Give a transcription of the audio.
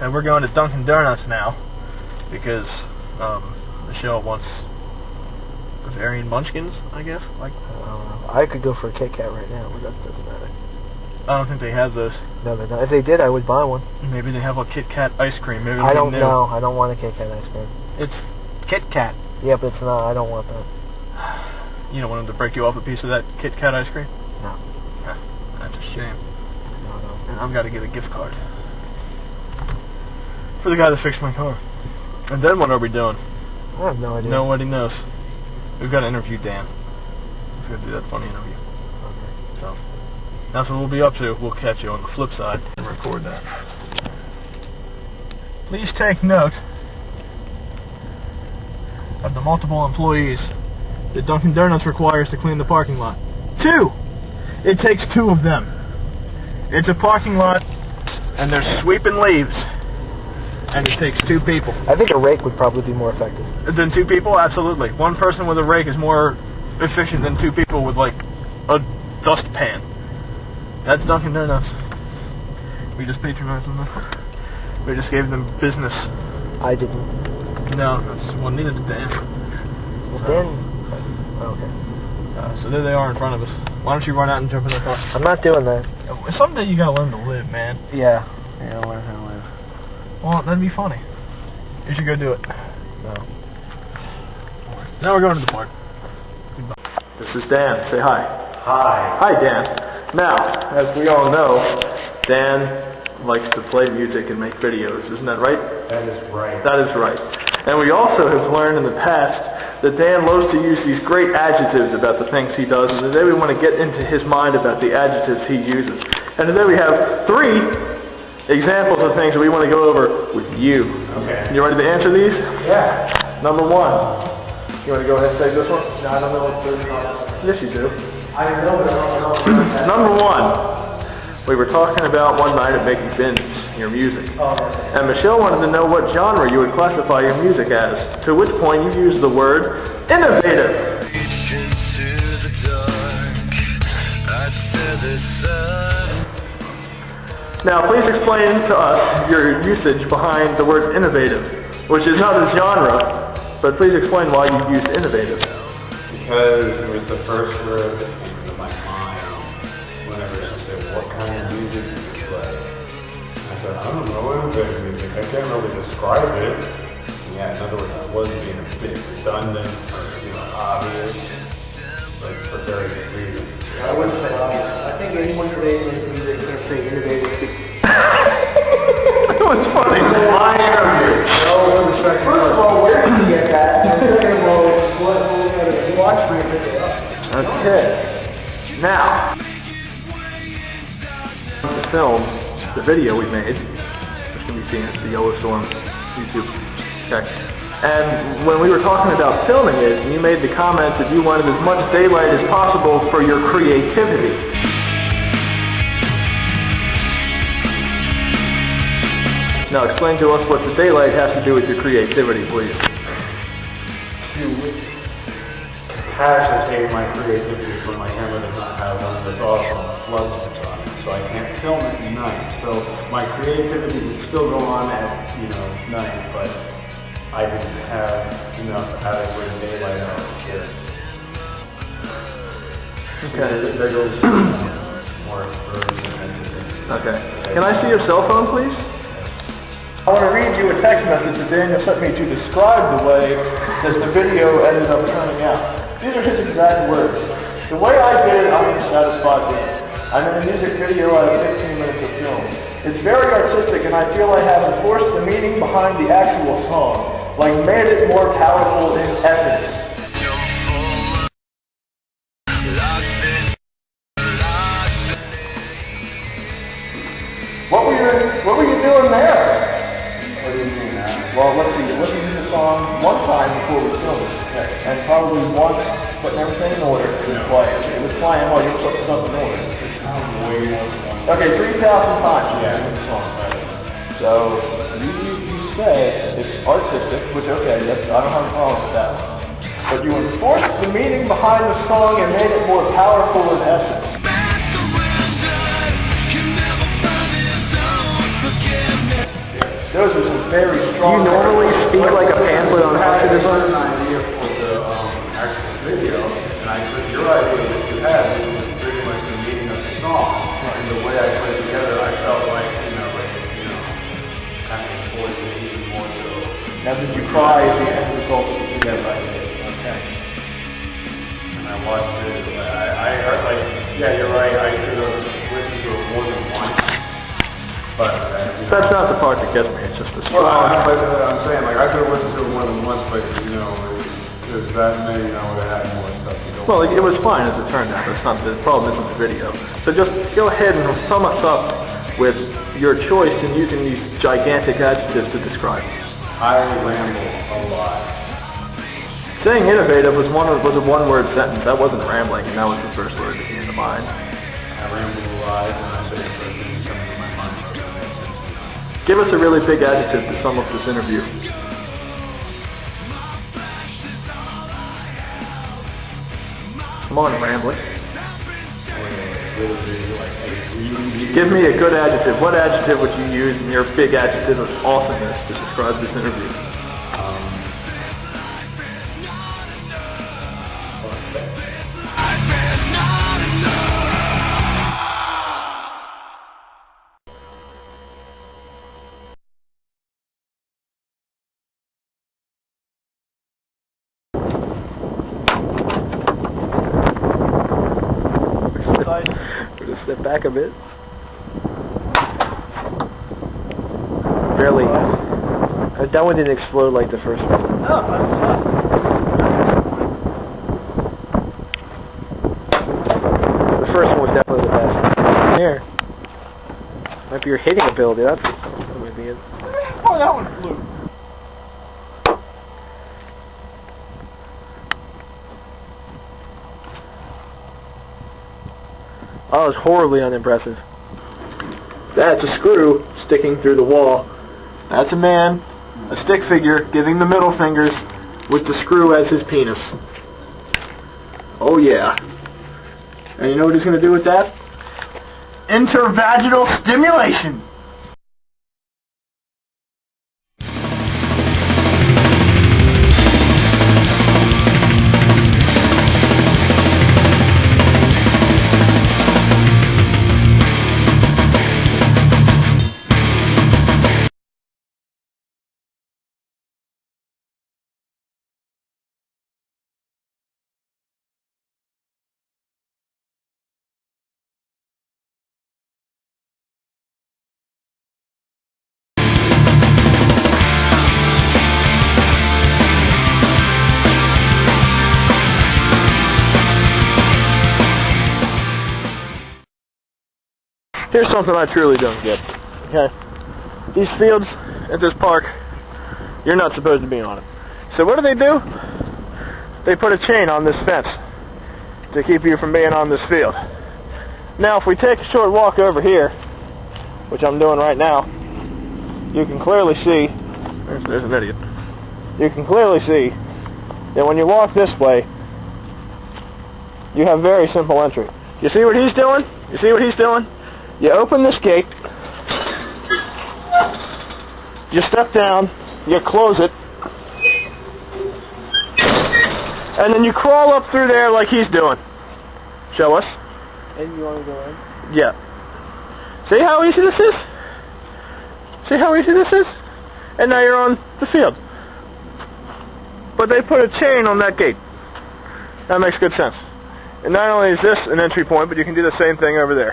and we're going to Dunkin' Donuts now because Michelle wants Bavarian Munchkins, I guess. I could go for a Kit Kat right now, but that doesn't matter. I don't think they have those. No, they don't. If they did, I would buy one. Maybe they have a Kit Kat ice cream. Maybe I don't know. I don't want a Kit Kat ice cream. It's Kit Kat. Yeah, but it's not. I don't want that. You don't want them to break you off a piece of that Kit Kat ice cream? No. That's a shame. No. And I've got to get a gift card for the guy that fixed my car. And then what are we doing? I have no idea. Nobody knows. We've got to interview Dan. We've got to do that funny interview. Okay. So that's what we'll be up to. We'll catch you on the flip side and record that. Please take note of the multiple employees that Dunkin' Donuts requires to clean the parking lot. 2! It takes 2 of them. It's a parking lot, and they're sweeping leaves, and it takes 2 people. I think a rake would probably be more effective. Than 2 people? Absolutely. 1 person with a rake is more efficient than 2 people with, like, a dustpan. That's Dunkin' Donuts. We just patronized them. We just gave them business. I didn't. No, neither did Dan. Well, Dan... Oh, okay. So there they are in front of us. Why don't you run out and jump in the car? I'm not doing that. Someday you gotta learn to live, man. Yeah, learn how to live. Well, that'd be funny. You should go do it. No. Now we're going to the park. This is Dan. Say hi. Hi. Hi, Dan. Now, as we all know, Dan likes to play music and make videos. Isn't that right? That is right. That is right. And we also have learned in the past that Dan loves to use these great adjectives about the things he does, and today we want to get into his mind about the adjectives he uses. And today we have 3 examples of things that we want to go over with you. Okay. You ready to answer these? Yeah. Number 1. You want to go ahead and take this one? No, I don't know what they're called. Yes, you do. I know, but I don't know. Number 1. We were talking about one night at making bins, your music. And Michelle wanted to know what genre you would classify your music as, to which point you used the word innovative. Now please explain to us your usage behind the word innovative, which is not a genre, but please explain why you used innovative. Because it was the first word that came to my mind whenever she said, what kind of music do you play? I said, I don't know, innovative music. I can't really describe it. Yeah, in other words, I wasn't being a bit redundant or, obvious, but for very good reasons. I wouldn't say obvious. I think anyone today in music can say innovative. That was funny. My interview. First of all, where did you get that? And second of all, watch me pick it up. Okay. Now, the film, the video we made, which can be seen at the Yellowstone YouTube. Okay. And when we were talking about filming it, you made the comment that you wanted as much daylight as possible for your creativity. Now explain to us what the daylight has to do with your creativity, please. Hesitate my creativity for my camera does not have one of the awesome floodlights on it, so I can't film it at night. So my creativity would still go on at, night, but I didn't have enough adequate daylight out here. Okay. There goes more explosion and everything. Okay. Can I see your cell phone, please? I want to read you a text message that Daniel sent me to describe the way that the video ended up turning out. These are his exact words. The way I did it, I'm satisfied with. I'm in a music video out of 15 minutes of film. It's very artistic, and I feel I have enforced the meaning behind the actual song, like made it more powerful in essence. What were you doing there? What do you mean that? Well, let's see. You're listening to the song one time before we filmed it, and probably once putting everything in order. It was playing. It was playing while you were putting stuff in order. Okay, 3,000 times. Yeah. The song, right? So you say it's artistic, which okay, I don't have a problem with that. But you enforced the meaning behind the song and made it more powerful in essence. Do Those are some very strong. You normally speak like a pamphlet on I had Hasidism? an idea for the actual video, and I took your idea that you had, which was pretty much the meaning of the song, and the way I put it together, I felt like, kind of forced it even more so. Now, did you cry at the end result of the video? Okay. And I watched it, I heard, like, yeah, you're right, I could have listened to it more than once. But, That's not the part that gets me, it's just the well, story. but I'm saying, like, I could have listened to it more than once, but, because that maybe I would have had more stuff to go Well, it was fine as it turned out. That's not the problem. Isn't the video? So just go ahead and sum us up with your choice in using these gigantic adjectives to describe. I ramble a lot. Saying innovative was a one-word sentence. That wasn't rambling, and that was the first word that came to mind. I ramble a lot, and I say the first thing that comes to my mind. Give us a really big adjective to sum up this interview. Come on, rambling. Give me a good adjective. What adjective would you use in your big adjective of awesomeness to describe this interview? We're gonna step back a bit. Barely. That one didn't explode like the first one. The first one was definitely the best. Here. Might be your hitting ability. That might be it. Oh, that one flew. Oh, it's horribly unimpressive. That's a screw sticking through the wall. That's a man, a stick figure, giving the middle fingers with the screw as his penis. Oh yeah. And you know what he's going to do with that? Intervaginal stimulation. Here's something I truly don't get. Okay? These fields at this park, you're not supposed to be on it. So what do? They put a chain on this fence to keep you from being on this field. Now, if we take a short walk over here, which I'm doing right now, you can clearly see, there's an idiot. You can clearly see that when you walk this way, you have very simple entry. You see what he's doing? You see what he's doing? You open this gate, you step down, you close it, and then you crawl up through there like he's doing. Show us. And you want to go in? Yeah. See how easy this is? See how easy this is? And now you're on the field. But they put a chain on that gate. That makes good sense. And not only is this an entry point, but you can do the same thing over there.